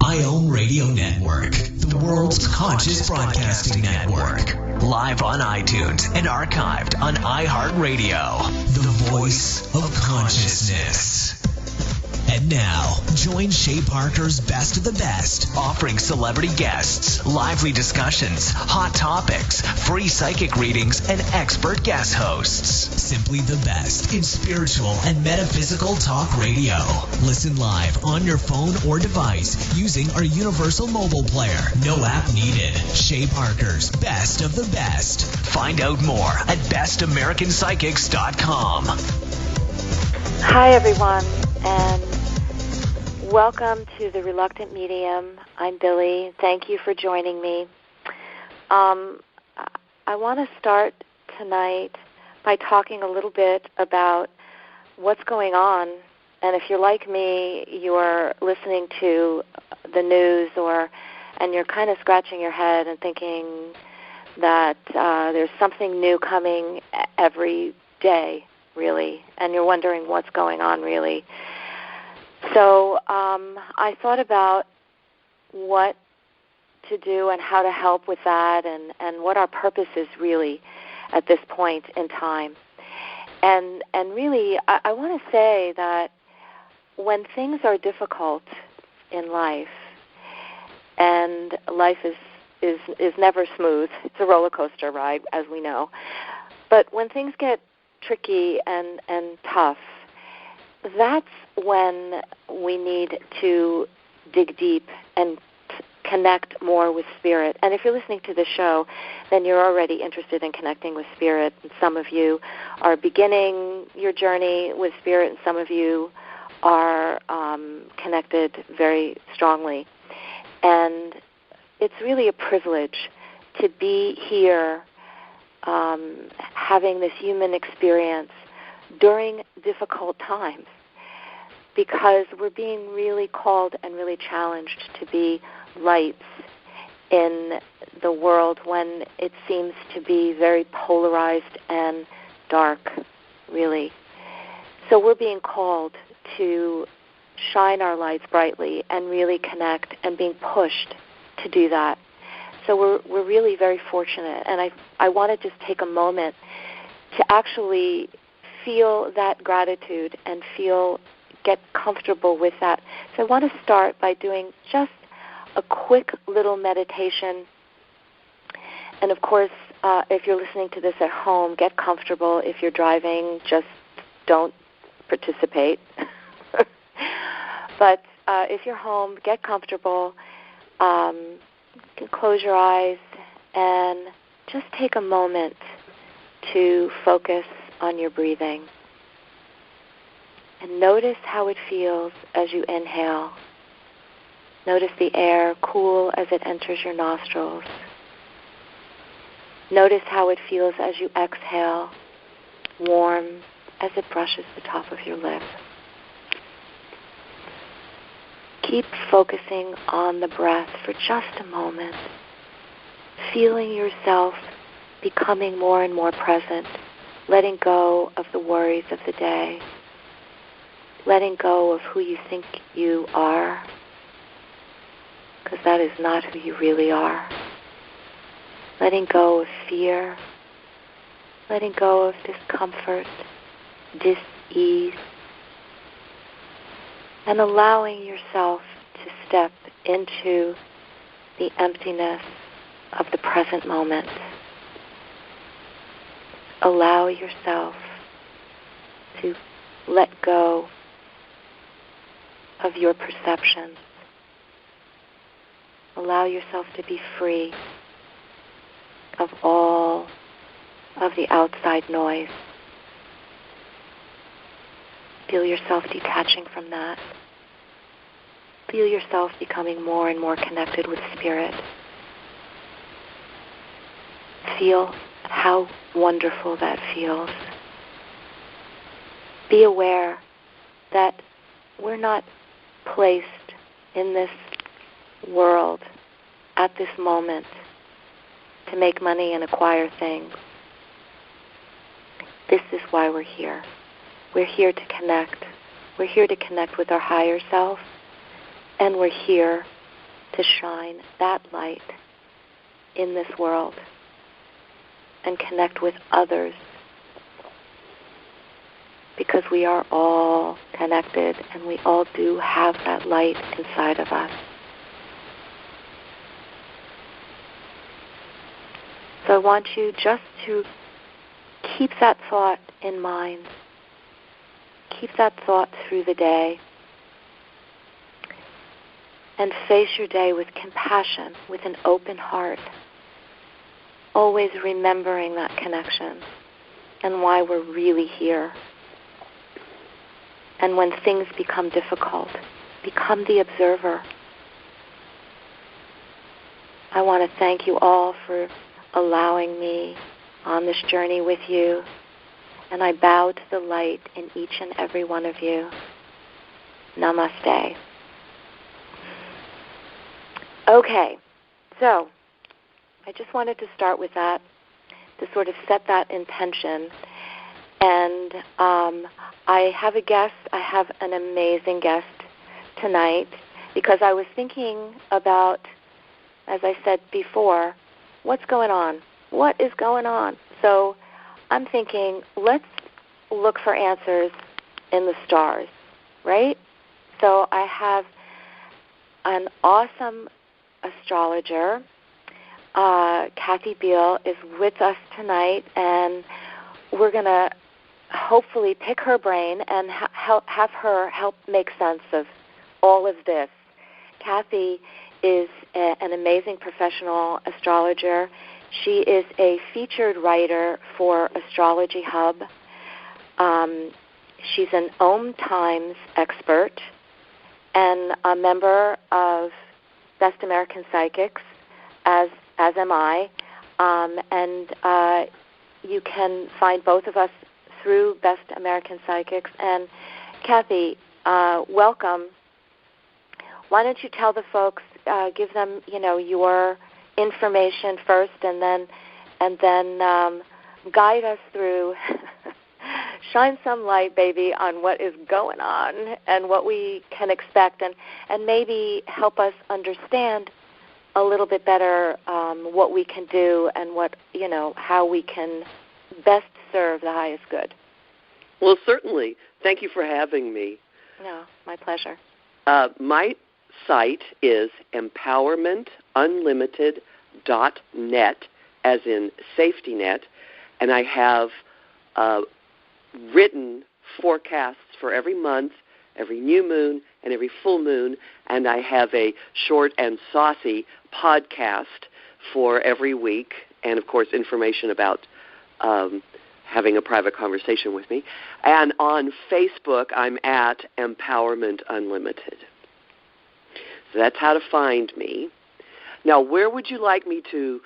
My Own Radio Network, the world's conscious broadcasting network. Live on iTunes and archived on iHeartRadio. The voice of consciousness. And now, join Shay Parker's Best of the Best, offering celebrity guests, lively discussions, hot topics, free psychic readings, and expert guest hosts. Simply the best in spiritual and metaphysical talk radio. Listen live on your phone or device using our universal mobile player. No app needed. Shay Parker's Best of the Best. Find out more at bestamericanpsychics.com. Hi, everyone, and welcome to The Reluctant Medium. I'm Billie. Thank you for joining me. I want to start tonight by talking a little bit about what's going on. And if you're like me, you're listening to the news and you're kind of scratching your head and thinking that there's something new coming every day, really, and you're wondering what's going on, really. So I thought about what to do and how to help with that and what our purpose is really at this point in time. And really, I want to say that when things are difficult in life, and life is never smooth, it's a roller coaster ride, as we know, but when things get tricky and tough, that's when we need to dig deep and connect more with Spirit. And if you're listening to the show, then you're already interested in connecting with Spirit. And some of you are beginning your journey with Spirit, and some of you are connected very strongly. And it's really a privilege to be here having this human experience during difficult times, because we're being really called and really challenged to be lights in the world when it seems to be very polarized and dark, really. So we're being called to shine our lights brightly and really connect, and being pushed to do that. So we're really very fortunate, and I want to just take a moment to actually feel that gratitude and get comfortable with that. So I want to start by doing just a quick little meditation. And of course, if you're listening to this at home, get comfortable. If you're driving, just don't participate. But if you're home, get comfortable. You can close your eyes and just take a moment to focus on your breathing. And notice how it feels as you inhale. Notice the air cool as it enters your nostrils. Notice how it feels as you exhale, warm as it brushes the top of your lip. Keep focusing on the breath for just a moment, feeling yourself becoming more and more present, letting go of the worries of the day, letting go of who you think you are, because that is not who you really are. Letting go of fear, letting go of discomfort, dis-ease, and allowing yourself to step into the emptiness of the present moment. Allow yourself to let go of your perceptions. Allow yourself to be free of all of the outside noise. Feel yourself detaching from that. Feel yourself becoming more and more connected with Spirit. Feel how wonderful that feels. Be aware that we're not placed in this world at this moment to make money and acquire things. This is why we're here. We're here to connect. We're here to connect with our higher self, and we're here to shine that light in this world and connect with others, because we are all connected and we all do have that light inside of us. So I want you just to keep that thought in mind. Keep that thought through the day. And face your day with compassion, with an open heart. Always remembering that connection and why we're really here. And when things become difficult, become the observer. I want to thank you all for allowing me on this journey with you. And I bow to the light in each and every one of you. Namaste. Okay, so I just wanted to start with that, to sort of set that intention. And I have a guest. I have an amazing guest tonight, because I was thinking about, as I said before, what's going on? What is going on? So I'm thinking, let's look for answers in the stars, right? So I have an awesome astrologer. Kathy Biehl is with us tonight, and we're going to hopefully pick her brain and have her help make sense of all of this. Kathy is an amazing professional astrologer. She is a featured writer for Astrology Hub. She's an Omtimes expert and a member of Best American Psychics, as am I. And you can find both of us through Best American Psychics. And Kathy, welcome. Why don't you tell the folks, give them, your information first, and then guide us through, shine some light, baby, on what is going on and what we can expect, and maybe help us understand a little bit better what we can do and how we can best serve the highest good. Well, certainly. Thank you for having me. No, my pleasure. My site is empowermentunlimited.net, as in safety net, and I have written forecasts for every month, every new moon, and every full moon, and I have a short and saucy podcast for every week, and, of course, information about having a private conversation with me. And on Facebook, I'm at Empowerment Unlimited. So that's how to find me. Now, where would you like me to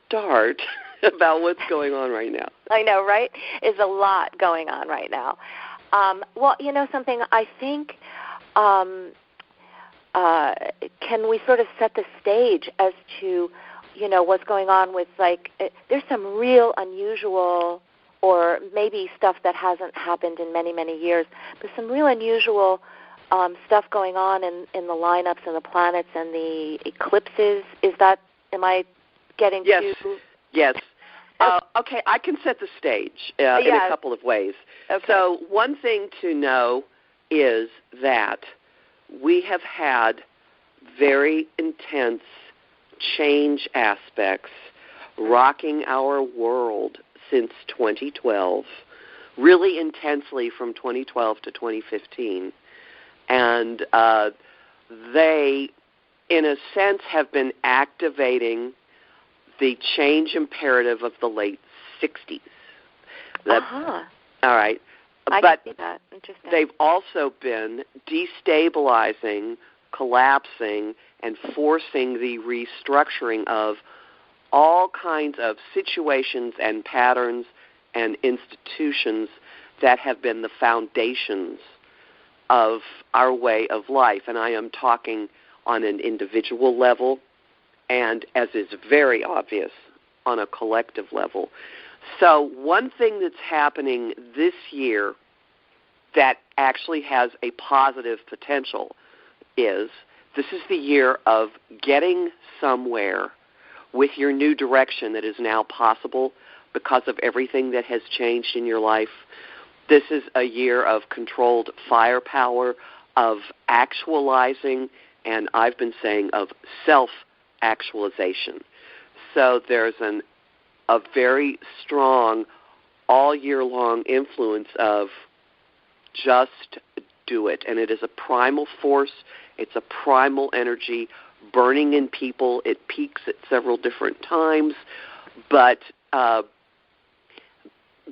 start about what's going on right now? I know, right? There's a lot going on right now. Well, you know something, I think, can we sort of set the stage as to, what's going on with, there's some real unusual, or maybe stuff that hasn't happened in many, many years, but some real unusual stuff going on in the lineups and the planets and the eclipses. Am I getting Yes. too... Yes. Okay, I can set the stage in a couple of ways. Okay. So one thing to know is that we have had very intense change aspects rocking our world since 2012, really intensely from 2012 to 2015. And they, in a sense, have been activating the change imperative of the late 60s. All right. I can see that. Interesting. They've also been destabilizing, collapsing, and forcing the restructuring of all kinds of situations and patterns and institutions that have been the foundations of our way of life. And I am talking on an individual level and, as is very obvious, on a collective level. So one thing that's happening this year that actually has a positive potential is This is the year of getting somewhere with your new direction that is now possible because of everything that has changed in your life. This is a year of controlled firepower, of actualizing, and I've been saying of self-actualization. So there's a very strong all-year-long influence of just do it. And it is a primal force. It's a primal energy burning in people. It peaks at several different times. But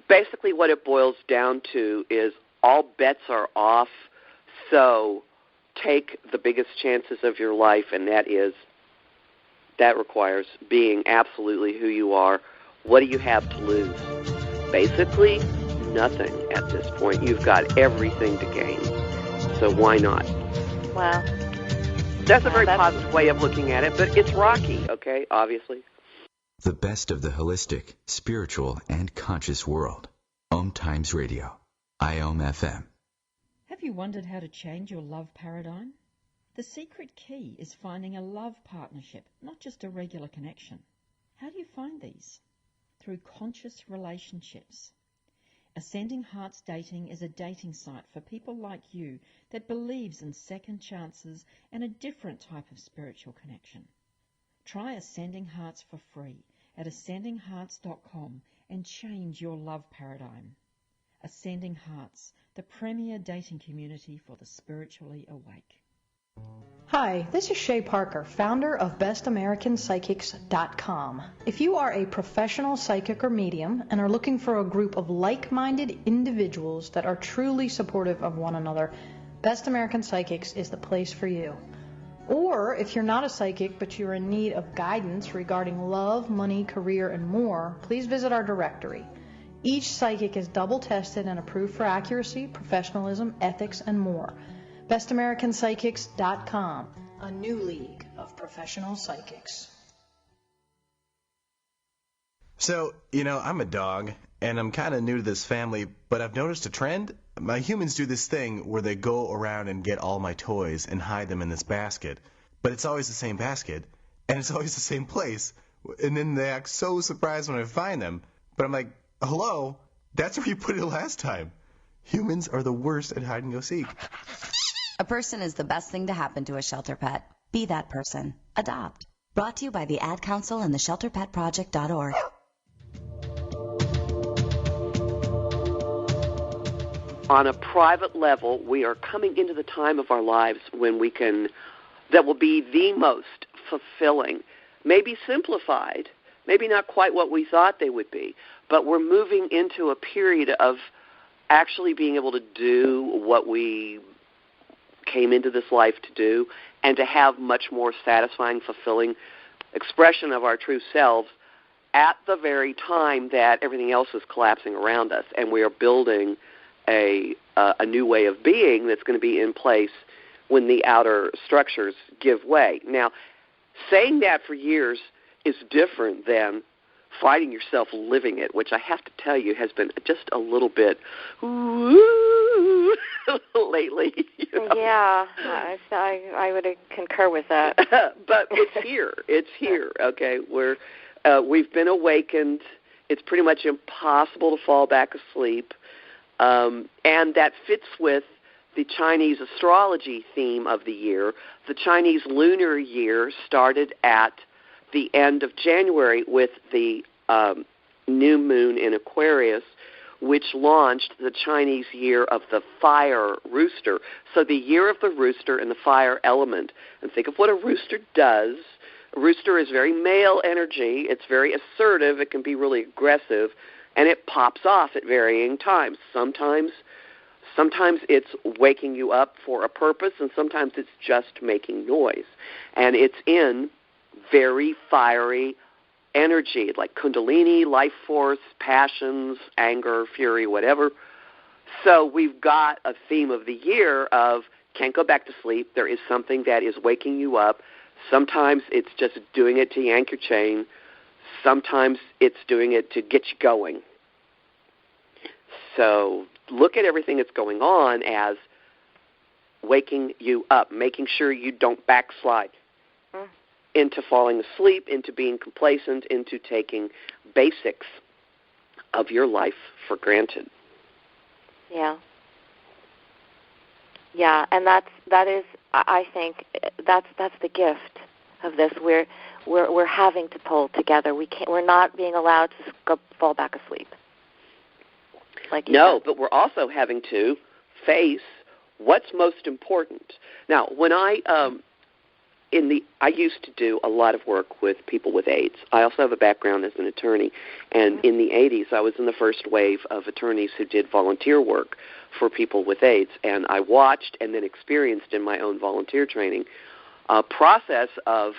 basically what it boils down to is all bets are off. So take the biggest chances of your life, and that requires being absolutely who you are. What do you have to lose? Basically, nothing at this point. You've got everything to gain. So why not? Wow. That's a very positive way of looking at it, but it's rocky, okay, obviously. The best of the holistic, spiritual, and conscious world. Omtimes Radio. IOM FM. Have you wondered how to change your love paradigm? The secret key is finding a love partnership, not just a regular connection. How do you find these? Through conscious relationships. Ascending Hearts Dating is a dating site for people like you that believes in second chances and a different type of spiritual connection. Try Ascending Hearts for free at ascendinghearts.com and change your love paradigm. Ascending Hearts, the premier dating community for the spiritually awake. Hi, this is Shay Parker, founder of bestamericanpsychics.com. If you are a professional psychic or medium and are looking for a group of like-minded individuals that are truly supportive of one another, Best American Psychics is the place for you. Or if you're not a psychic but you're in need of guidance regarding love, money, career, and more, please visit our directory. Each psychic is double-tested and approved for accuracy, professionalism, ethics, and more. bestamericanpsychics.com, a new league of professional psychics. So, I'm a dog, and I'm kind of new to this family, but I've noticed a trend. My humans do this thing where they go around and get all my toys and hide them in this basket, but it's always the same basket, and it's always the same place, and then they act so surprised when I find them, but I'm like, hello, that's where you put it last time. Humans are the worst at hide and go seek. A person is the best thing to happen to a shelter pet. Be that person. Adopt. Brought to you by the Ad Council and the ShelterPetProject.org. On a private level, we are coming into the time of our lives when that will be the most fulfilling, maybe simplified, maybe not quite what we thought they would be, but we're moving into a period of actually being able to do what we came into this life to do, and to have much more satisfying, fulfilling expression of our true selves at the very time that everything else is collapsing around us, and we are building a new way of being that's going to be in place when the outer structures give way. Now, saying that for years is different than finding yourself living it, which I have to tell you has been just a little bit lately. Yeah, I would concur with that. But it's here. It's here. Okay, we've been awakened. It's pretty much impossible to fall back asleep, and that fits with the Chinese astrology theme of the year. The Chinese lunar year started at the end of January with the new moon in Aquarius, which launched the Chinese year of the fire rooster. So the year of the rooster and the fire element. And think of what a rooster does. A rooster is very male energy. It's very assertive. It can be really aggressive. And it pops off at varying times. Sometimes it's waking you up for a purpose, and sometimes it's just making noise. And it's in very fiery energy, like kundalini, life force, passions, anger, fury, whatever. So we've got a theme of the year of can't go back to sleep. There is something that is waking you up. Sometimes it's just doing it to yank your chain. Sometimes it's doing it to get you going. So look at everything that's going on as waking you up, making sure you don't backslide into falling asleep, into being complacent, into taking basics of your life for granted. Yeah. Yeah, and that is, I think, that's the gift of this. We're having to pull together. We're not being allowed to fall back asleep. Like you said. But we're also having to face what's most important. Now, when I used to do a lot of work with people with AIDS. I also have a background as an attorney, and in the 80s, I was in the first wave of attorneys who did volunteer work for people with AIDS, and I watched and then experienced in my own volunteer training a process of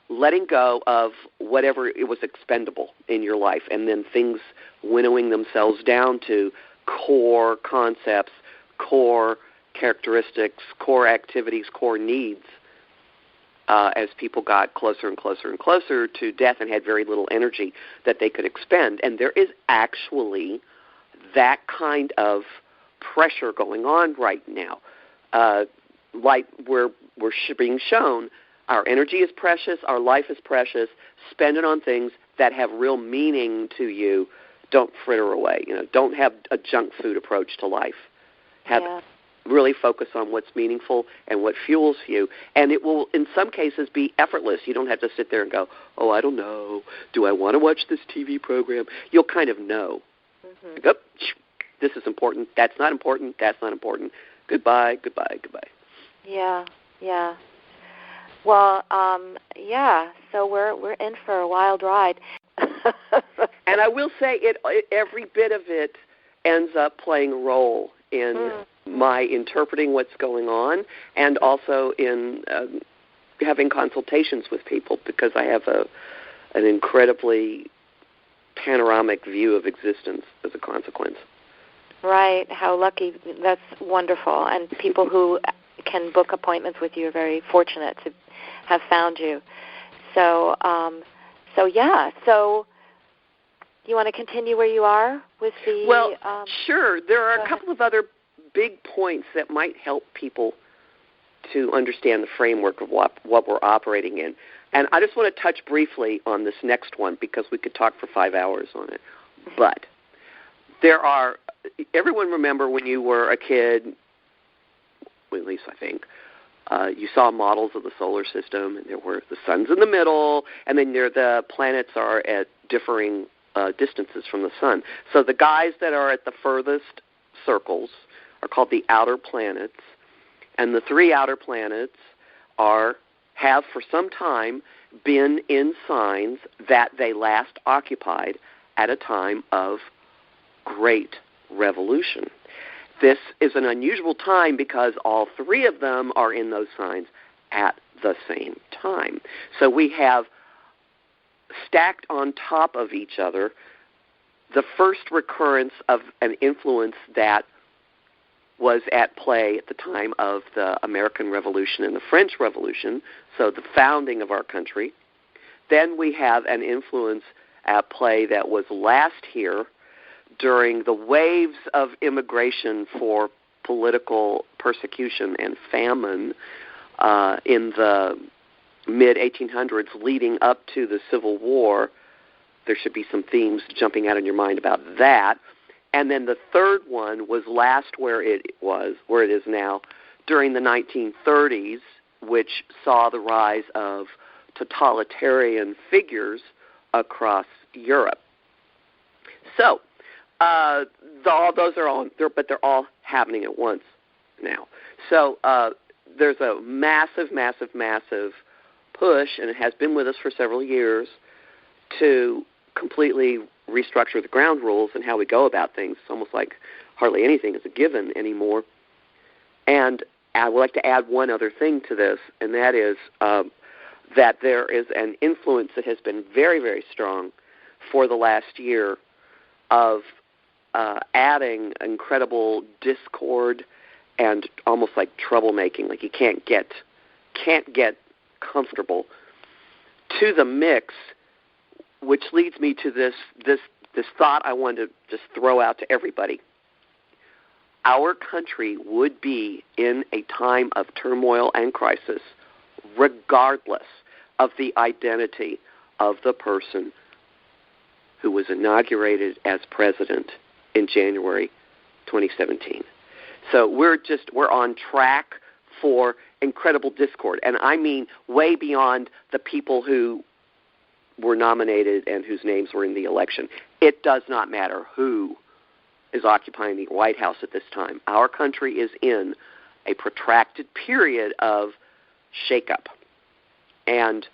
letting go of whatever it was expendable in your life, and then things winnowing themselves down to core concepts, core characteristics, core activities, core needs, as people got closer and closer and closer to death and had very little energy that they could expend. And there is actually that kind of pressure going on right now. Like we're being shown, our energy is precious, our life is precious. Spend it on things that have real meaning to you. Don't fritter away. Don't have a junk food approach to life. Really focus on what's meaningful and what fuels you. And it will, in some cases, be effortless. You don't have to sit there and go, oh, I don't know. Do I want to watch this TV program? You'll kind of know. Like, oh, this is important. That's not important. That's not important. Goodbye, goodbye, goodbye. Yeah. Well, so we're in for a wild ride. And I will say every bit of it ends up playing a role in my interpreting what's going on, and also in having consultations with people, because I have an incredibly panoramic view of existence as a consequence. Right. How lucky. That's wonderful. And people who can book appointments with you are very fortunate to have found you. So you want to continue where you are with the... Well, sure. There are a couple of other big points that might help people to understand the framework of what we're operating in. And I just want to touch briefly on this next one, because we could talk for 5 hours on it. But everyone remember when you were a kid, well, at least I think, you saw models of the solar system, and there were the suns in the middle, and then the planets are at differing distances from the sun. So the guys that are at the furthest circles are called the outer planets, and the three outer planets have for some time been in signs that they last occupied at a time of great revolution. This is an unusual time because all three of them are in those signs at the same time. So we have stacked on top of each other the first recurrence of an influence that was at play at the time of the American Revolution and the French Revolution, so the founding of our country. Then we have an influence at play that was last here during the waves of immigration for political persecution and famine in the mid-1800s leading up to the Civil War. There should be some themes jumping out in your mind about that. And then the third one was last where it is now, during the 1930s, which saw the rise of totalitarian figures across Europe. So, those are all, but they're all happening at once now. So there's a massive, massive, massive push, and it has been with us for several years, to completely restructure the ground rules and how we go about things. It's almost like hardly anything is a given anymore. And I would like to add one other thing to this, and that is that there is an influence that has been very, very strong for the last year of adding incredible discord and almost like troublemaking, like you can't get comfortable to the mix, which leads me to this thought I wanted to just throw out to everybody. our country would be in a time of turmoil and crisis, regardless of the identity of the person who was inaugurated as president in January 2017. So we're on track for incredible discord, and I mean way beyond the people who were nominated and whose names were in the election. It does not matter who is occupying the White House at this time. Our country is in a protracted period of shakeup and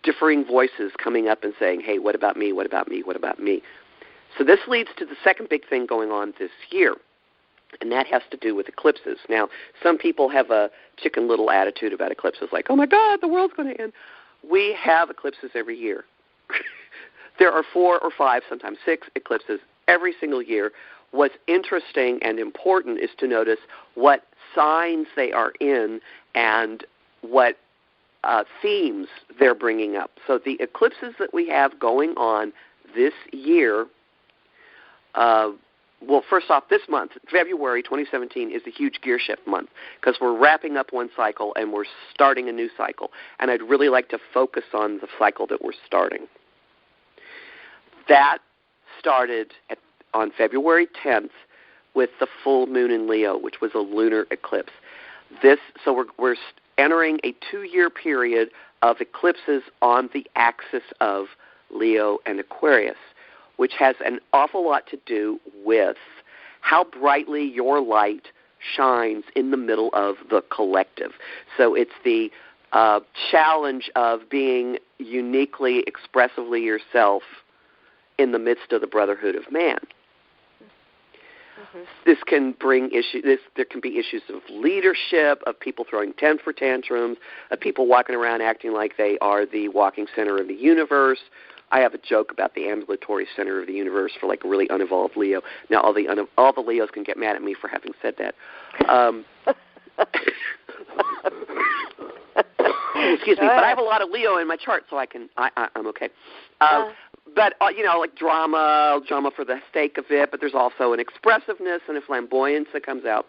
differing voices coming up and saying, hey, what about me, what about me, what about me? So this leads to the second big thing going on this year, and that has to do with eclipses. Now, some people have a Chicken Little attitude about eclipses, like, oh, my God, the world's going to end. We have eclipses every year. There are 4 or 5, sometimes 6 eclipses every single year. What's interesting and important is to notice what signs they are in and what themes they're bringing up. So the eclipses that we have going on this year, well, first off, this month, February 2017, is a huge gear shift month because we're wrapping up one cycle and we're starting a new cycle. And I'd really like to focus on the cycle that we're starting. That started on February 10th with the full moon in Leo, which was a lunar eclipse. So we're entering a 2-year period of eclipses on the axis of Leo and Aquarius, which has an awful lot to do with how brightly your light shines in the middle of the collective. So it's the challenge of being uniquely, expressively yourself in the midst of the brotherhood of man. Mm-hmm. This can bring issues. There can be issues of leadership, of people throwing temper tantrums, of people walking around acting like they are the walking center of the universe. I have a joke about the ambulatory center of the universe for like a really unevolved Leo. Now all the Leos can get mad at me for having said that. Excuse me, but I have a lot of Leo in my chart, so I'm okay. But, like drama for the sake of it, but there's also an expressiveness and a flamboyance that comes out.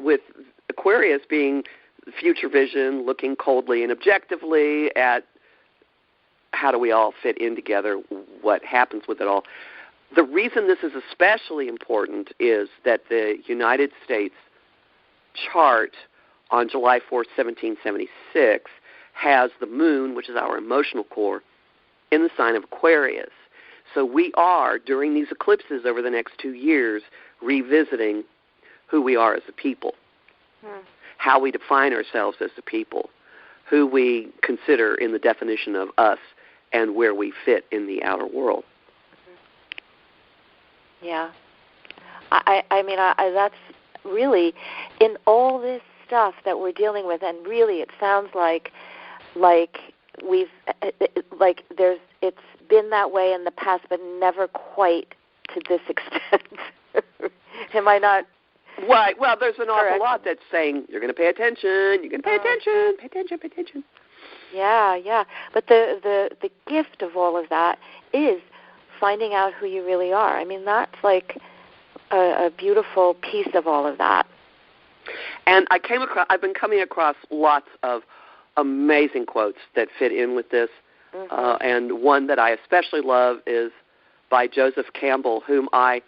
With Aquarius being future vision, looking coldly and objectively at how do we all fit in together, what happens with it all. The reason this is especially important is that the United States chart on July 4th, 1776, has the moon, which is our emotional core, in the sign of Aquarius. So we are, during these eclipses over the next 2 years, revisiting who we are as a people, how we define ourselves as a people, who we consider in the definition of us, and where we fit in the outer world. Yeah. I mean, that's really, in all this stuff that we're dealing with, and really it sounds like it's been that way in the past, but never quite to this extent. Am I not? Right. Well, there's an correct? Awful lot that's saying you're going to pay attention. You're going to pay attention. Pay attention. Pay attention. Yeah. But the gift of all of that is finding out who you really are. I mean, that's like a beautiful piece of all of that. And I've been coming across lots of amazing quotes that fit in with this. Mm-hmm. And one that I especially love is by Joseph Campbell, whom I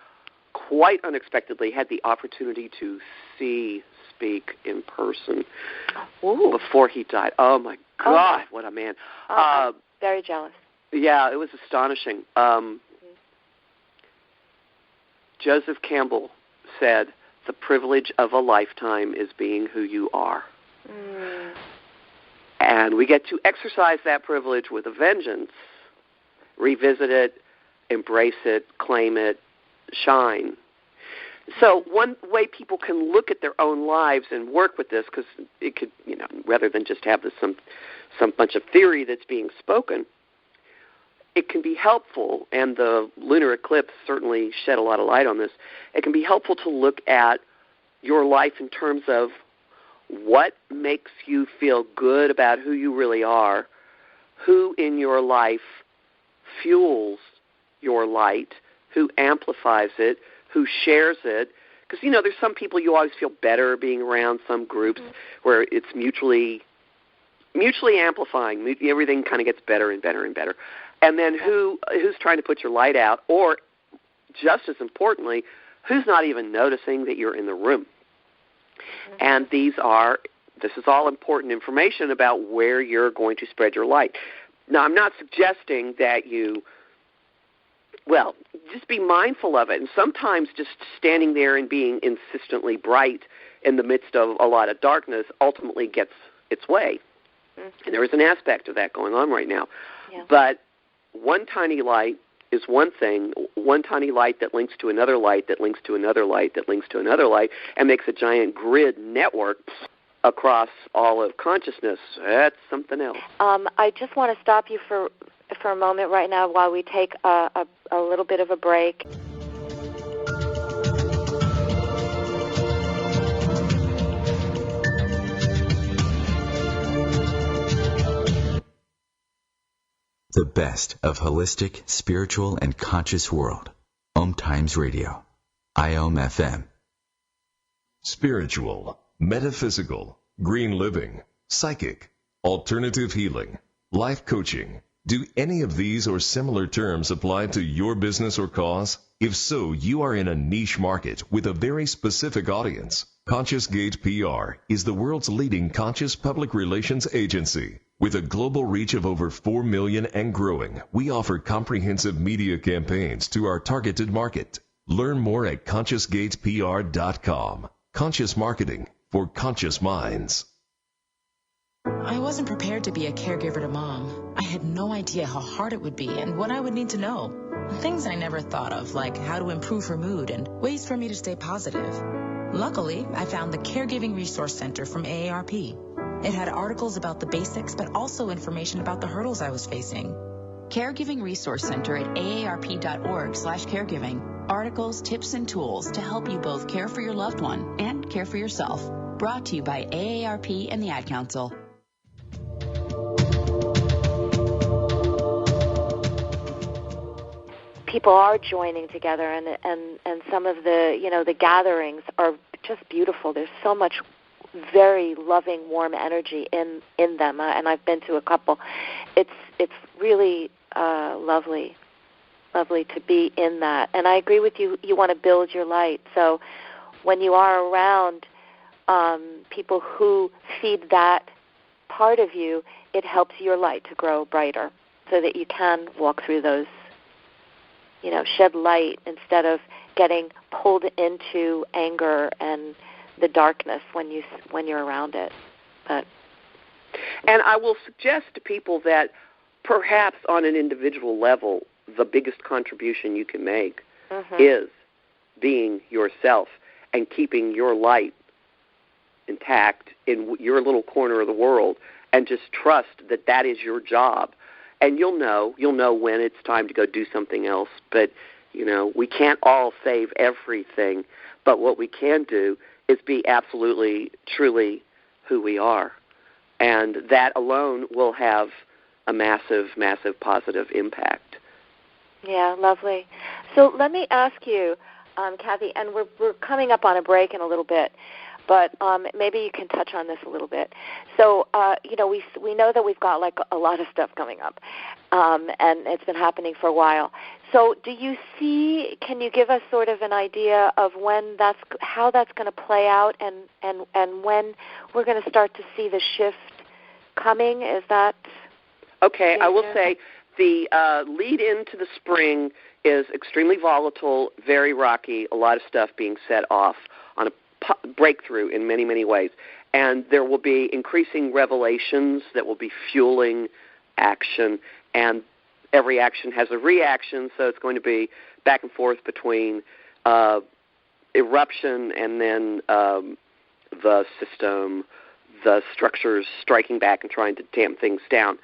quite unexpectedly had the opportunity to see speak in person before he died. Oh, my God, what a man. I'm very jealous. Yeah, it was astonishing. Joseph Campbell said, "The privilege of a lifetime is being who you are." And we get to exercise that privilege with a vengeance, revisit it, embrace it, claim it, shine. So one way people can look at their own lives and work with this, because it could, rather than just have this some bunch of theory that's being spoken, it can be helpful, and the lunar eclipse certainly shed a lot of light on this, it can be helpful to look at your life in terms of what makes you feel good about who you really are, who in your life fuels your light, who amplifies it, who shares it. Because, there's some people you always feel better being around, some groups where it's mutually amplifying. Everything kind of gets better and better and better. And then who's trying to put your light out, or just as importantly, who's not even noticing that you're in the room. And this is all important information about where you're going to spread your light. Now, I'm not suggesting that just be mindful of it. And sometimes just standing there and being insistently bright in the midst of a lot of darkness ultimately gets its way. And there is an aspect of that going on right now. Yeah. But one tiny light is one thing, one tiny light that links to another light that links to another light that links to another light and makes a giant grid network across all of consciousness. That's something else. I just want to stop you for a moment right now while we take a little bit of a break. The best of holistic, spiritual, and conscious world. Omtimes Radio. IOM FM. Spiritual, metaphysical, green living, psychic, alternative healing, life coaching. Do any of these or similar terms apply to your business or cause? If so, you are in a niche market with a very specific audience. Conscious Gate PR is the world's leading conscious public relations agency. With a global reach of over 4 million and growing, we offer comprehensive media campaigns to our targeted market. Learn more at ConsciousGatePR.com. Conscious marketing for conscious minds. I wasn't prepared to be a caregiver to Mom. I had no idea how hard it would be and what I would need to know. Things I never thought of, like how to improve her mood and ways for me to stay positive. Luckily, I found the Caregiving Resource Center from AARP. It had articles about the basics, but also information about the hurdles I was facing. Caregiving Resource Center at aarp.org/caregiving. Articles, tips, and tools to help you both care for your loved one and care for yourself. Brought to you by AARP and the Ad Council. People are joining together, and some of the the gatherings are just beautiful. There's so much very loving, warm energy in them, and I've been to a couple. It's really lovely to be in that. And I agree with you. You want to build your light. So when you are around people who feed that part of you, it helps your light to grow brighter, so that you can walk through those. Shed light instead of getting pulled into anger and the darkness when you're around it. And I will suggest to people that perhaps on an individual level, the biggest contribution you can make is being yourself and keeping your light intact in your little corner of the world, and just trust that that is your job. And you'll know when it's time to go do something else. But, we can't all save everything. But what we can do is be absolutely, truly who we are. And that alone will have a massive, massive positive impact. Yeah, lovely. So let me ask you, Kathy, and we're coming up on a break in a little bit, but maybe you can touch on this a little bit. So, we know that we've got like a lot of stuff coming up, and it's been happening for a while. So can you give us sort of an idea of how that's going to play out, and when we're going to start to see the shift coming? Is that okay? I will say the lead into the spring is extremely volatile, very rocky, a lot of stuff being set off on a breakthrough in many, many ways. And there will be increasing revelations that will be fueling action, and every action has a reaction, so it's going to be back and forth between eruption and then the system, the structures striking back and trying to tamp things down.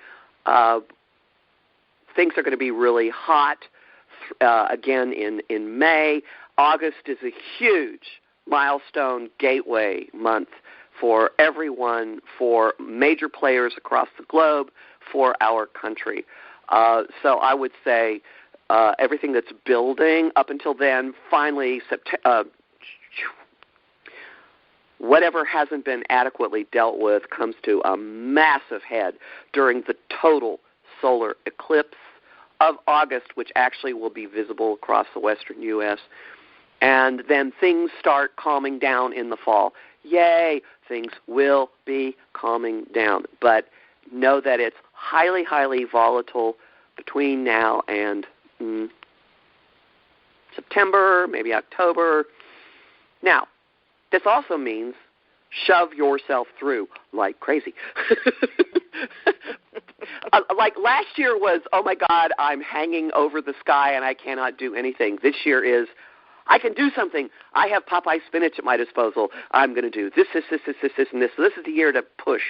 Things are going to be really hot again in May. August is a huge milestone gateway month for everyone, for major players across the globe, for our country. So I would say everything that's building up until then. Finally, whatever hasn't been adequately dealt with comes to a massive head during the total solar eclipse of August, which actually will be visible across the western U.S., and then things start calming down in the fall. Yay, things will be calming down, but know that it's highly, highly volatile between now and September, maybe October. Now, this also means shove yourself through like crazy. Like last year was, oh my God, I'm hanging over the sky and I cannot do anything. This year is, I can do something. I have Popeye spinach at my disposal. I'm going to do this, and this. So this is the year to push,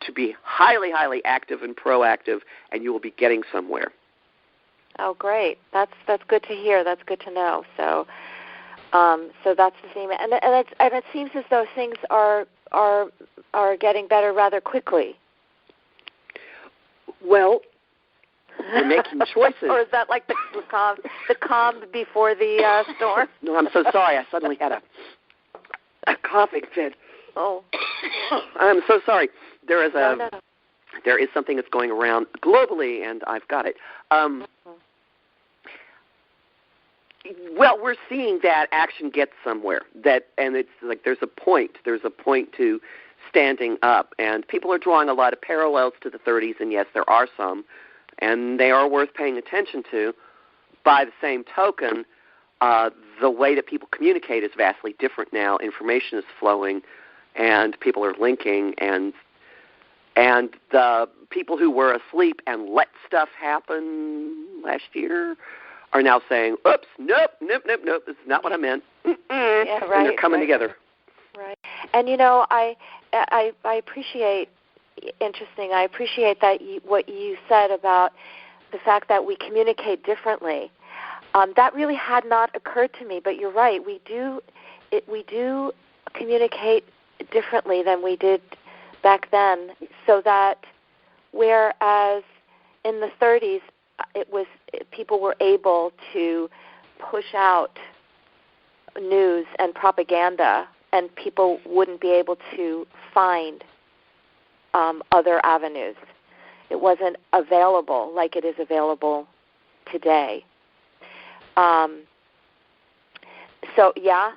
to be highly, highly active and proactive, and you will be getting somewhere. Oh, great. That's good to hear. That's good to know. So that's the theme, and it seems as though things are getting better rather quickly. Well, we're making choices. Or is that like the calm before the storm? No, I'm so sorry. I suddenly had a coughing fit. Oh, I'm so sorry. There is no. There is something that's going around globally, and I've got it. Well, we're seeing that action gets somewhere. And it's like there's a point. There's a point to standing up, and people are drawing a lot of parallels to the 30s, and yes, there are some, and they are worth paying attention to. By the same token, the way that people communicate is vastly different now. Information is flowing, and people are linking, and the people who were asleep and let stuff happen last year are now saying, oops, nope, this is not what I meant. Yeah, right, and they're coming together. Right. And, you know, I appreciate, interesting, I appreciate that what you said about the fact that we communicate differently. That really had not occurred to me, but you're right. We do communicate differently than we did back then, so that whereas in the 30s people were able to push out news and propaganda, and people wouldn't be able to find other avenues. It wasn't available like it is available today. So, yeah.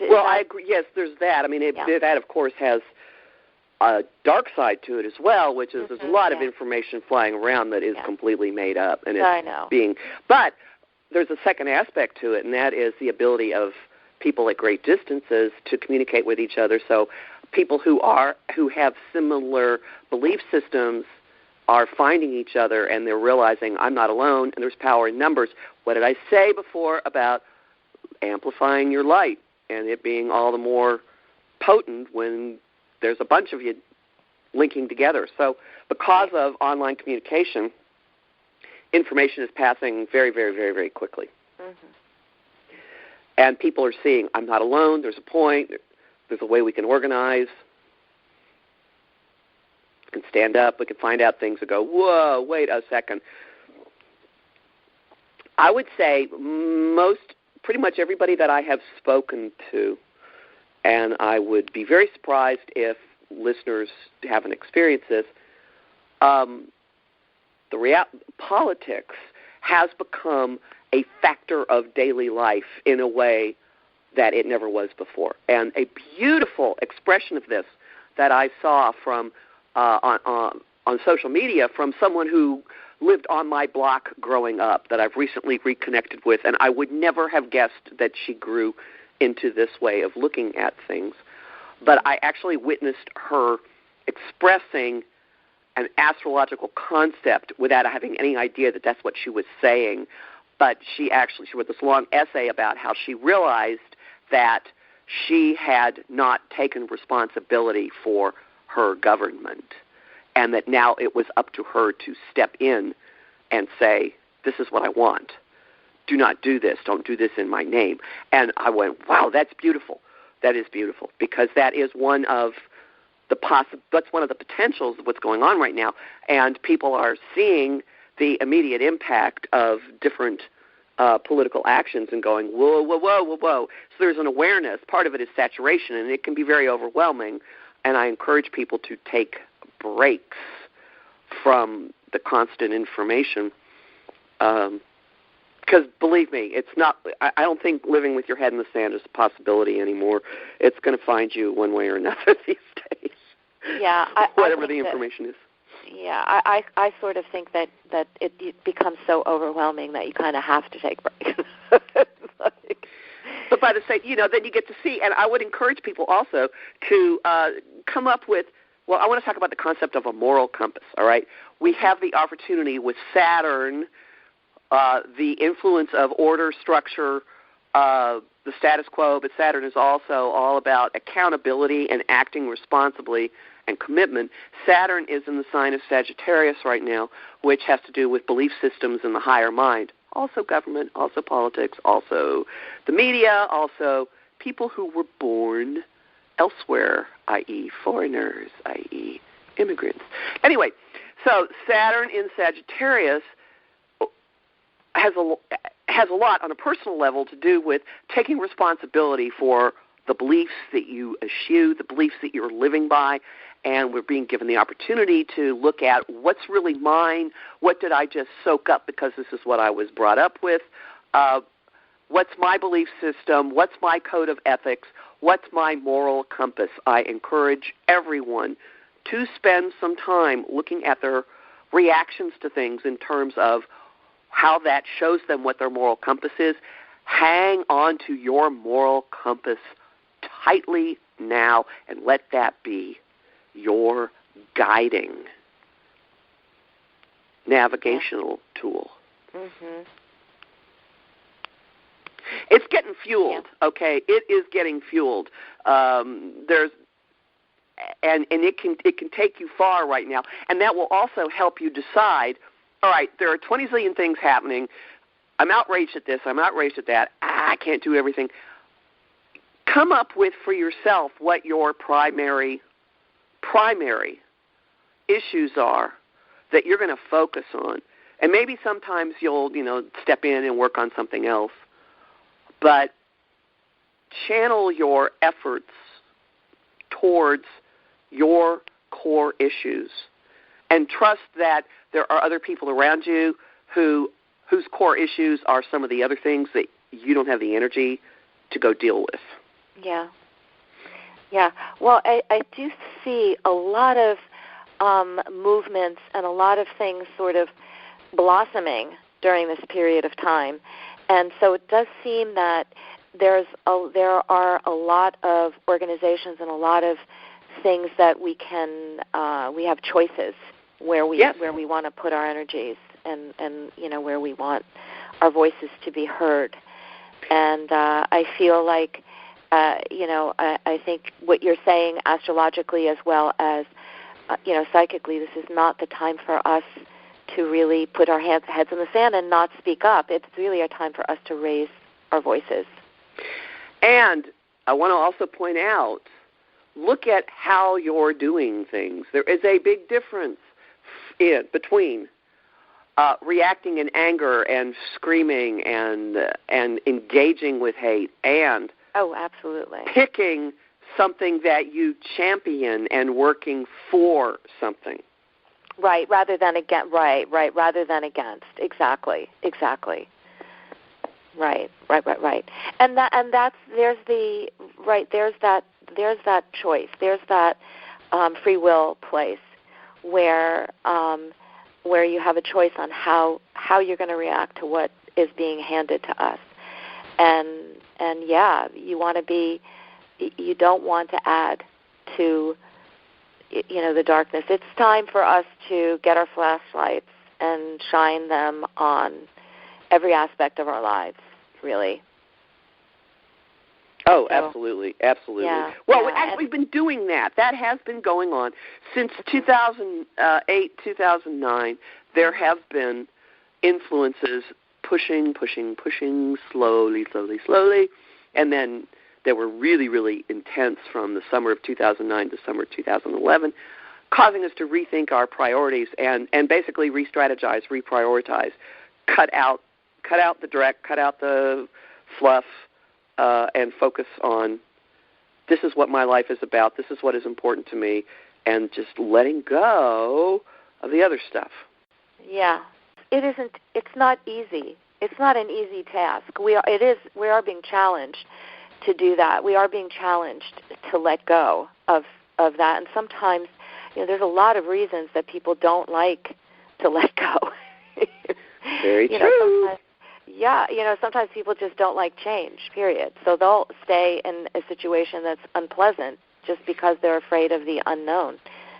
Well, I agree. Yes, there's that. I mean, that, of course, has a dark side to it as well, which is there's a lot of information flying around that is completely made up. And it's but there's a second aspect to it, and that is the ability of people at great distances to communicate with each other. So people who have similar belief systems are finding each other, and they're realizing I'm not alone, and there's power in numbers. What did I say before about amplifying your light and it being all the more potent when there's a bunch of you linking together? So because of online communication, information is passing very, very, very, very quickly. Mm-hmm. And people are seeing, I'm not alone, there's a point, there's a way we can organize, we can stand up, we can find out things and go, whoa, wait a second. I would say pretty much everybody that I have spoken to, and I would be very surprised if listeners haven't experienced this, politics has become a factor of daily life in a way that it never was before. And a beautiful expression of this that I saw from on social media from someone who lived on my block growing up that I've recently reconnected with, and I would never have guessed that she grew into this way of looking at things. But I actually witnessed her expressing an astrological concept without having any idea that that's what she was saying. But she wrote this long essay about how she realized that she had not taken responsibility for her government, and that now it was up to her to step in and say, this is what I want. Do not do this. Don't do this in my name. And I went, wow, that's beautiful. That is beautiful, because that is one of the potentials of what's going on right now. And people are seeing the immediate impact of different political actions and going, whoa, whoa, whoa, whoa, whoa. So there's an awareness. Part of it is saturation, and it can be very overwhelming. And I encourage people to take breaks from the constant information. Because believe me, it's not. I don't think living with your head in the sand is a possibility anymore. It's going to find you one way or another these days. Yeah, whatever the information is. Yeah, I sort of think that it becomes so overwhelming that you kind of have to take breaks. But by the same, then you get to see, and I would encourage people also to come up with. Well, I want to talk about the concept of a moral compass. All right, we have the opportunity with Saturn. The influence of order, structure, the status quo, but Saturn is also all about accountability and acting responsibly and commitment. Saturn is in the sign of Sagittarius right now, which has to do with belief systems in the higher mind, also government, also politics, also the media, also people who were born elsewhere, i.e. foreigners, i.e. immigrants. Anyway, so Saturn in Sagittarius has a lot on a personal level to do with taking responsibility for the beliefs that you eschew, the beliefs that you're living by, and we're being given the opportunity to look at what's really mine, what did I just soak up because this is what I was brought up with, what's my belief system, what's my code of ethics, what's my moral compass. I encourage everyone to spend some time looking at their reactions to things in terms of how that shows them what their moral compass is. Hang on to your moral compass tightly now and let that be your guiding navigational tool. Mm-hmm. It's getting fueled, okay? It is getting fueled. And it can take you far right now, and that will also help you decide. All right, there are 20 zillion things happening. I'm outraged at this. I'm outraged at that. I can't do everything. Come up with for yourself what your primary issues are that you're going to focus on. And maybe sometimes you'll, step in and work on something else. But channel your efforts towards your core issues and trust that there are other people around you whose core issues are some of the other things that you don't have the energy to go deal with. Yeah. Yeah. Well, I do see a lot of movements and a lot of things sort of blossoming during this period of time. And so it does seem that there are a lot of organizations and a lot of things that we have choices where we want to put our energies and where we want our voices to be heard. And I feel like I think what you're saying astrologically as well as psychically, this is not the time for us to really put our heads in the sand and not speak up. It's really a time for us to raise our voices. And I want to also point out, look at how you're doing things. There is a big difference between reacting in anger and screaming and engaging with hate and absolutely picking something that you champion and working for something. Right, rather than against. Right, rather than against. Exactly. Right. And there's that choice. There's that free will place where you have a choice on how you're going to react to what is being handed to us. And you don't want to add to the darkness. It's time for us to get our flashlights and shine them on every aspect of our lives, really. Oh, absolutely. Yeah, well, we've been doing that. That has been going on since 2008, 2009. There have been influences pushing, slowly, and then they were really, really intense from the summer of 2009 to summer of 2011. causing us to rethink our priorities and basically re-strategize, reprioritize, cut out the direct, cut out the fluff, and focus on this is what my life is about, this is what is important to me, and just letting go of the other stuff. Yeah. It's not easy. It's not an easy task. We are being challenged to do that. We are being challenged to let go of that. And sometimes, there's a lot of reasons that people don't like to let go. Very true. Sometimes people just don't like change, period. So they'll stay in a situation that's unpleasant just because they're afraid of the unknown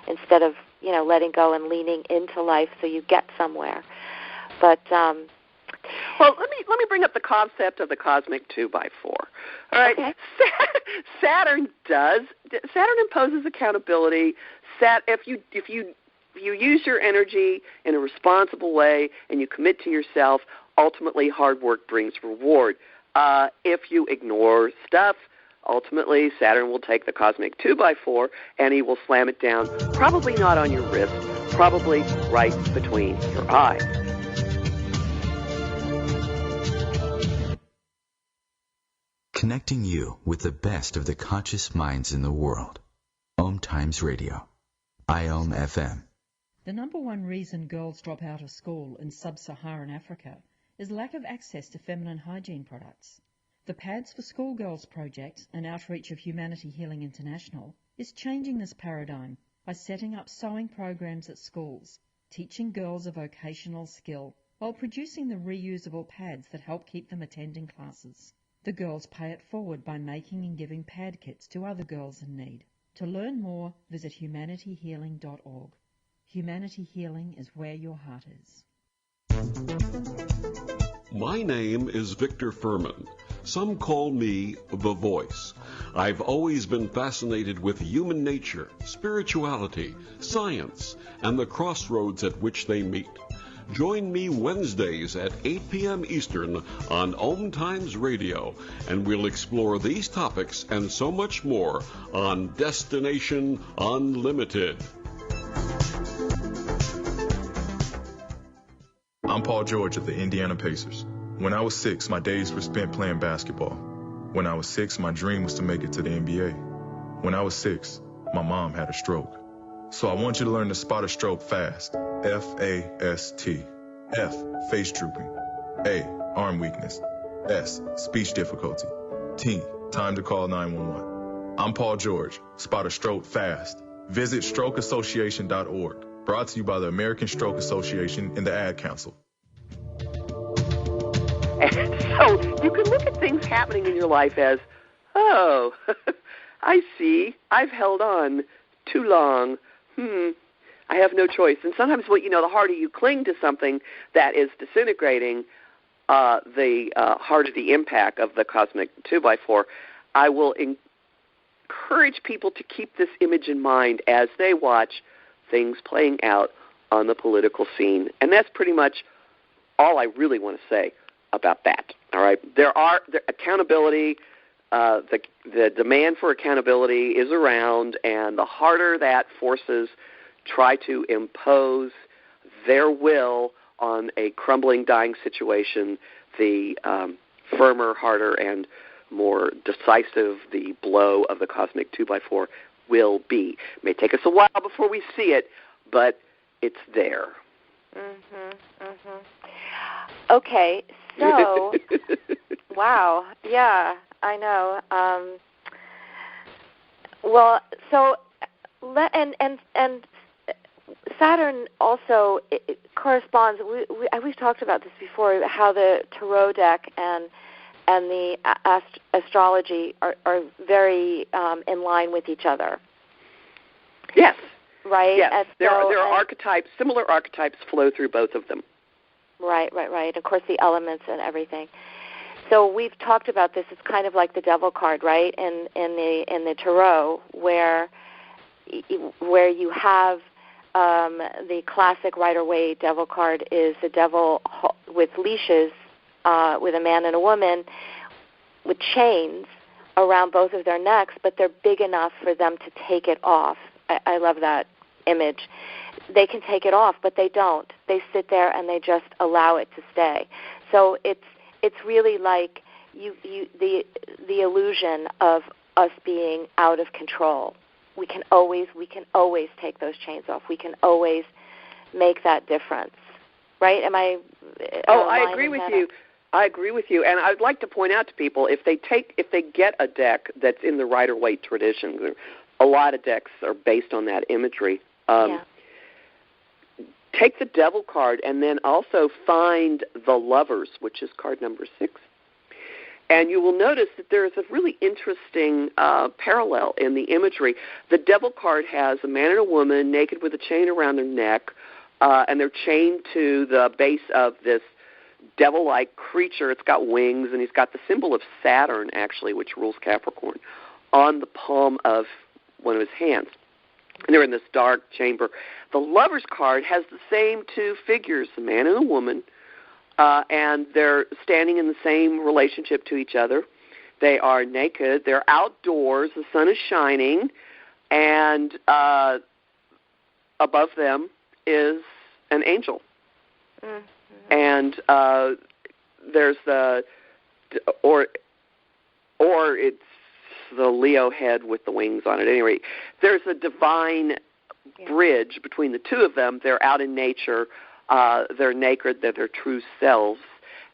instead of, letting go and leaning into life so you get somewhere. But well, let me bring up the concept of the cosmic 2x4. All right, okay. Saturn imposes accountability. If you use your energy in a responsible way and you commit to yourself, ultimately hard work brings reward. If you ignore stuff, ultimately Saturn will take the cosmic 2x4 and he will slam it down, probably not on your wrist, probably right between your eyes. Connecting you with the best of the conscious minds in the world. Omtimes Radio. IOM FM. The number one reason girls drop out of school in sub-Saharan Africa is lack of access to feminine hygiene products. The Pads for Schoolgirls project, an outreach of Humanity Healing International, is changing this paradigm by setting up sewing programs at schools, teaching girls a vocational skill, while producing the reusable pads that help keep them attending classes. The girls pay it forward by making and giving pad kits to other girls in need. To learn more, visit humanityhealing.org. Humanity Healing is where your heart is. My name is Victor Furman. Some call me The Voice. I've always been fascinated with human nature, spirituality, science, and the crossroads at which they meet. Join me Wednesdays at 8 p.m. Eastern on Omtimes Radio, and we'll explore these topics and so much more on Destination Unlimited. I'm Paul George of the Indiana Pacers. When I was 6, my days were spent playing basketball. When I was 6, my dream was to make it to the NBA. When I was 6, my mom had a stroke. So I want you to learn to spot a stroke fast. F-A-S-T. F, face drooping. A, arm weakness. S, speech difficulty. T, time to call 911. I'm Paul George. Spot a stroke fast. Visit strokeassociation.org. Brought to you by the American Stroke Association and the Ad Council. And so you can look at things happening in your life as, oh, I see, I've held on too long. I have no choice. And sometimes, the harder you cling to something that is disintegrating, the harder the impact of the cosmic 2x4. I will encourage people to keep this image in mind as they watch things playing out on the political scene. And that's pretty much all I really want to say about that. All right, the accountability, the demand for accountability is around, and the harder that forces try to impose their will on a crumbling, dying situation, the firmer, harder, and more decisive the blow of the cosmic 2x4 will be. It may take us a while before we see it, but it's there. Okay, so, wow, yeah, I know. And Saturn also corresponds. We've talked about this before. How the tarot deck and the astrology are very in line with each other. Yes. Right. Yes. There are archetypes. Similar archetypes flow through both of them. Right. Of course, the elements and everything. So we've talked about this. It's kind of like the devil card, right? In the tarot, where you have the classic Rider-Waite devil card is the devil with leashes, with a man and a woman, with chains around both of their necks, but they're big enough for them to take it off. I love that image, they can take it off, but they don't. They sit there and they just allow it to stay. So it's really like the illusion of us being out of control. We can always take those chains off. We can always make that difference. Right? Am I? I agree with you. I agree with you, and I'd like to point out to people if they get a deck that's in the Rider-Waite tradition, a lot of decks are based on that imagery. Take the Devil card and then also find the Lovers, which is card number 6. And you will notice that there is a really interesting parallel in the imagery. The Devil card has a man and a woman naked with a chain around their neck, and they're chained to the base of this devil-like creature. It's got wings, and he's got the symbol of Saturn, actually, which rules Capricorn, on the palm of one of his hands. And they're in this dark chamber. The Lover's card has the same two figures, a man and a woman, and they're standing in the same relationship to each other. They are naked. They're outdoors. The sun is shining, and above them is an angel. Mm-hmm. And there's or it's the Leo head with the wings on it. At any rate, there's a divine bridge between the two of them. They're out in nature. They're naked. They're their true selves.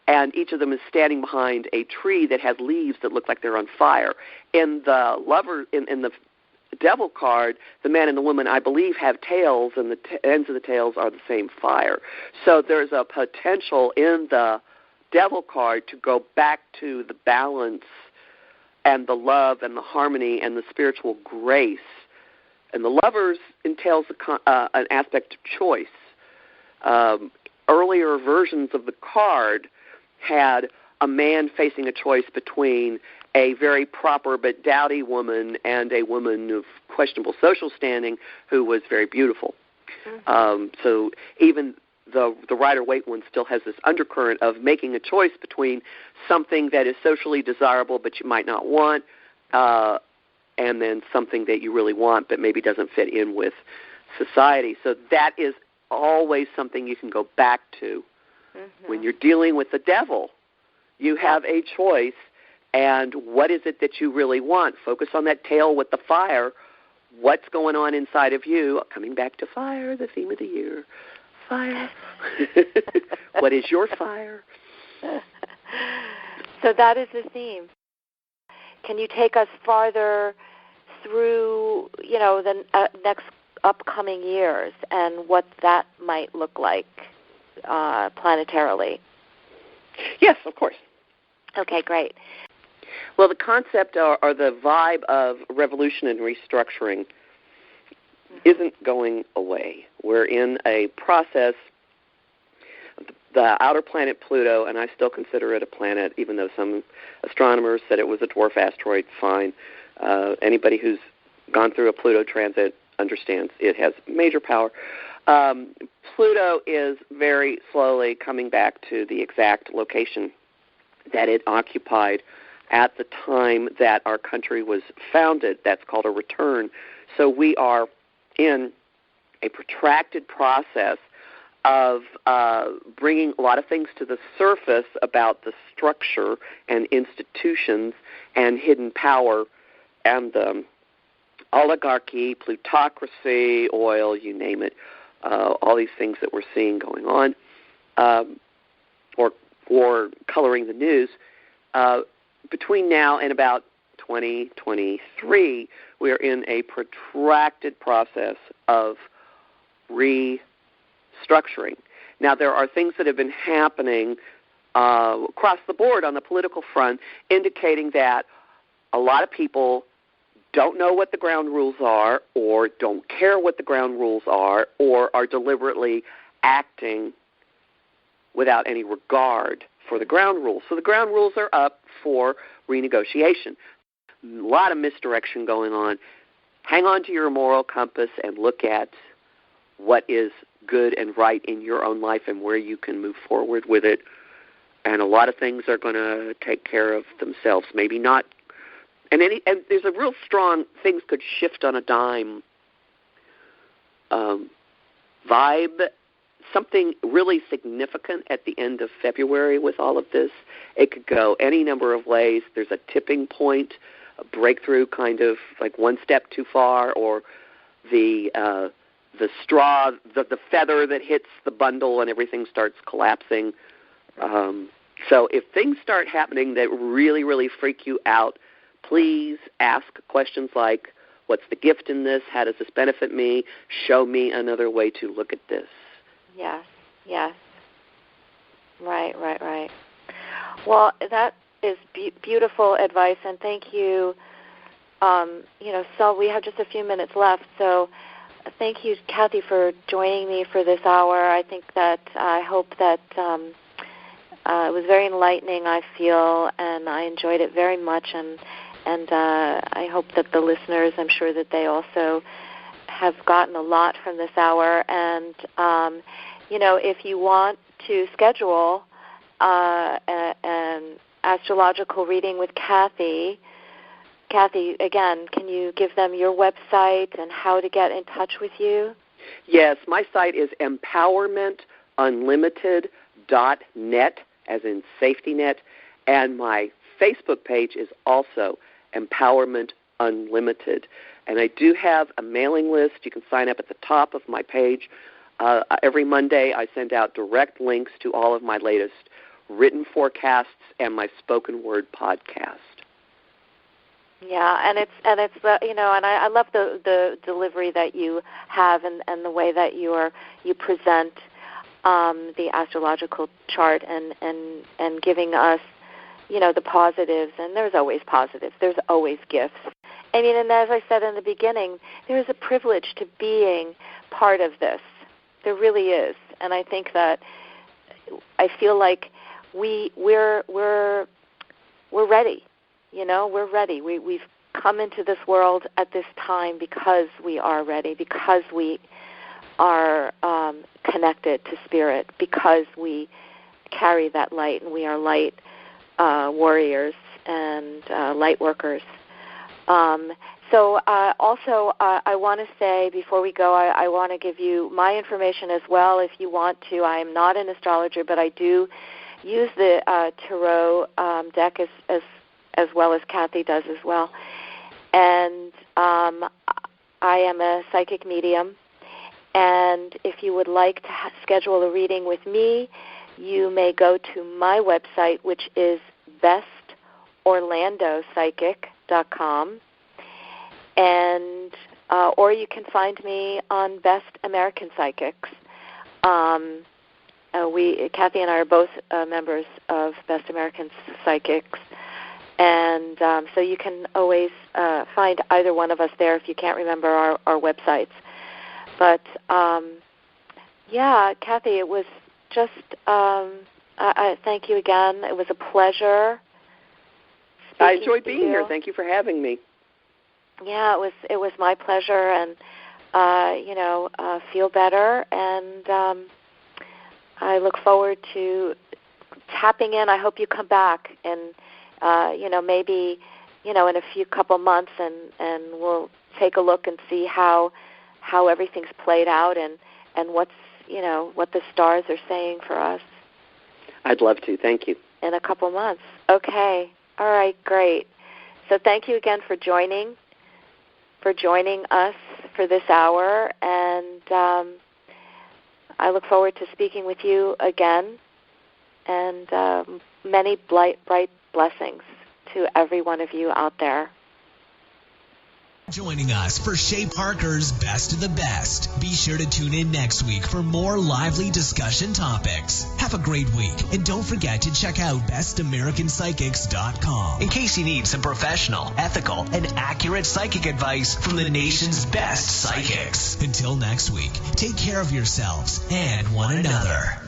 And each of them is standing behind a tree that has leaves that look like they're on fire. In the in the Devil card, the man and the woman, I believe, have tails, and the ends of the tails are the same fire. So there's a potential in the Devil card to go back to the balance and the love and the harmony and the spiritual grace. And the Lovers entails an aspect of choice. Earlier versions of the card had a man facing a choice between a very proper but dowdy woman and a woman of questionable social standing who was very beautiful. Mm-hmm. So even the Rider-Waite one still has this undercurrent of making a choice between something that is socially desirable but you might not want, and then something that you really want but maybe doesn't fit in with society. So that is always something you can go back to. Mm-hmm. When you're dealing with the devil, you have a choice. And what is it that you really want? Focus on that tail with the fire. What's going on inside of you? Coming back to fire, the theme of the year. Fire. What is your fire? So that is the theme. Can you take us farther through, the next upcoming years and what that might look like planetarily? Yes, of course. Okay, great. Well, the concept or the vibe of revolution and restructuring isn't going away. We're in a process. The outer planet Pluto, and I still consider it a planet, even though some astronomers said it was a dwarf asteroid, fine. Anybody who's gone through a Pluto transit understands it has major power. Pluto is very slowly coming back to the exact location that it occupied at the time that our country was founded. That's called a return. So we are in a protracted process of bringing a lot of things to the surface about the structure and institutions and hidden power and oligarchy, plutocracy, oil, you name it, all these things that we're seeing going on, or coloring the news. Between now and about 2023, we are in a protracted process of restructuring. Now, there are things that have been happening across the board on the political front indicating that a lot of people don't know what the ground rules are or don't care what the ground rules are or are deliberately acting without any regard for the ground rules. So the ground rules are up for renegotiation. A lot of misdirection going on. Hang on to your moral compass and look at what is good and right in your own life and where you can move forward with it. And a lot of things are going to take care of themselves. Maybe not. And there's a real strong things could shift on a dime vibe, something really significant at the end of February with all of this. It could go any number of ways. There's a tipping point, a breakthrough, kind of like one step too far, or the straw, the feather that hits the bundle and everything starts collapsing. So if things start happening that really, really freak you out, please ask questions like, what's the gift in this? How does this benefit me? Show me another way to look at this. Yes, yes. Right. Well, that is beautiful advice, and thank you. So we have just a few minutes left, so thank you, Kathy, for joining me for this hour. I hope that it was very enlightening, I feel, and I enjoyed it very much, and I hope that the listeners, I'm sure that they also have gotten a lot from this hour. And, if you want to schedule an astrological reading with Kathy, again, can you give them your website and how to get in touch with you? Yes, my site is empowermentunlimited.net, as in safety net, and my Facebook page is also Empowerment Unlimited. And I do have a mailing list. You can sign up at the top of my page. Every Monday I send out direct links to all of my latest written forecasts and my spoken word podcast. Yeah, and I love the delivery that you have and the way that you present the astrological chart and giving us, the positives. And there's always positives. There's always gifts. I mean, and as I said in the beginning, there is a privilege to being part of this. There really is, and I think that I feel like we're ready. We're ready. We've come into this world at this time because we are ready, because we are connected to spirit, because we carry that light, and we are light warriors and light workers. Also, I want to say before we go, I want to give you my information as well if you want to. I am not an astrologer, but I do use the tarot deck as well as Kathy does as well. And I am a psychic medium. And if you would like to schedule a reading with me, you may go to my website, which is bestorlandopsychic.com. And or you can find me on Best American Psychics. Kathy and I are both members of Best American Psychics, and so you can always find either one of us there if you can't remember our websites. But Kathy, it was just I thank you again. It was a pleasure. I enjoyed being here. Thank you for having me. Yeah, it was my pleasure, and feel better, and I look forward to tapping in. I hope you come back, and maybe in a couple months, and we'll take a look and see how everything's played out, and what's what the stars are saying for us. I'd love to. Thank you. In a couple months. Okay. All right. Great. So thank you again for joining us for this hour, and I look forward to speaking with you again, and many bright blessings to every one of you out there. Joining us for Shay Parker's Best of the Best. Be sure to tune in next week for more lively discussion topics. Have a great week, and don't forget to check out bestamericanpsychics.com in case you need some professional, ethical, and accurate psychic advice from the nation's best psychics. Until next week, take care of yourselves and one another.